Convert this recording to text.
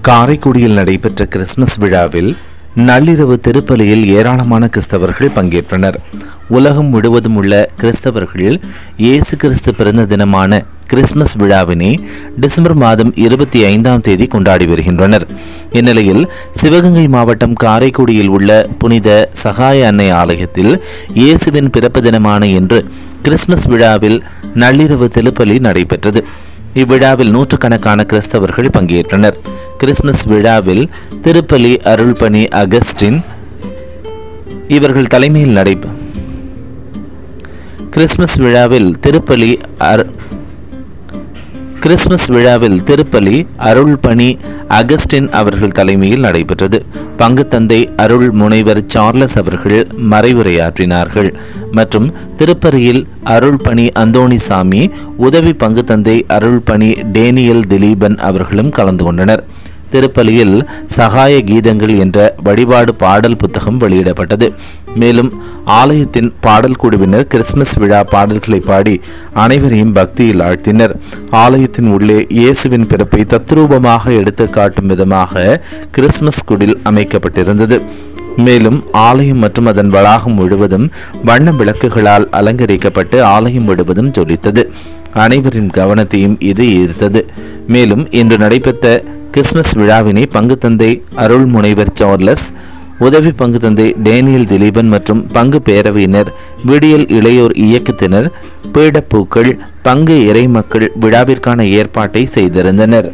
காரைக்குடியில் நடைபெற்ற கிறிஸ்துமஸ் விழாவில் நள்ளிரவு திருப்பலியில் ஏராளமான கிறிஸ்தவர்கள் பங்கேற்றனர். உலகம் முழுவதும் உள்ள கிறிஸ்தவர்கள் இயேசு கிறிஸ்து பிறந்த தினமான கிறிஸ்துமஸ் விழாவினை டிசம்பர் மாதம் 25ஆம் தேதி கொண்டாடி வருகின்றனர். இந்நிலையில் சிவகங்கை மாவட்டம் காரைக்குடியில் உள்ள புனித சகாய அன்னை ஆலயத்தில் இயேசுவின் பிறப்பு தினமான இன்று கிறிஸ்துமஸ் விழாவில் நள்ளிரவு திருப்பலி நடைபெற்றது. இவ்விழாவில் நூற்றுக்கணக்கான கிறிஸ்தவர்கள் பங்கேற்றனர். கிறிஸ்துமஸ் விழாவில் திருப்பலி அருள்பணி அகஸ்டின் இவர்கள் தலைமையில் கிறிஸ்துமஸ் விழாவில் திருப்பலி அருள்பணி அகஸ்டின் அவர்கள் தலைமையில் நடைபெற்றது. பங்கு தந்தை அருள் முனைவர் சார்லஸ் அவர்கள் மறைவுரையாற்றினார்கள் மற்றும் திருப்பலியில் அருள்பணி அந்தோணிசாமி, உதவி பங்கு தந்தை அருள்பணி டேனியல் திலீபன் அவர்களும் கலந்து கொண்டனர். திருப்பலியில் சகாய கீதங்கள் என்ற வழிபாடு பாடல் புத்தகம் வெளியிடப்பட்டது. மேலும் ஆலயத்தின் பாடல் குழுவினர் கிறிஸ்துமஸ் விழா பாடல்களை பாடி அனைவரையும் பக்தியில் ஆழ்த்தினர். ஆலயத்தின் உள்ளே இயேசுவின் பிறப்பை தத்ரூபமாக எடுத்து காட்டும் விதமாக கிறிஸ்துமஸ் குடில் அமைக்கப்பட்டிருந்தது. மேலும் ஆலயம் மற்றும் அதன் வளாகம் முழுவதும் வண்ண விளக்குகளால் அலங்கரிக்கப்பட்டு ஆலயம் முழுவதும் ஜொலித்தது. அனைவரின் கவனத்தையும் இது ஈர்த்தது. மேலும் இன்று நடைபெற்ற கிறிஸ்துமஸ் விழாவினை பங்கு தந்தை அருள் முனைவர் சார்லஸ், உதவி பங்கு தந்தை டேனியல் திலீபன் மற்றும் பங்கு பேரவையினர், விடியல் இளையோர் இயக்கத்தினர், பீடப்பூக்கள், பங்கு இறை மக்கள் விழாவிற்கான ஏற்பாட்டை செய்திருந்தனர்.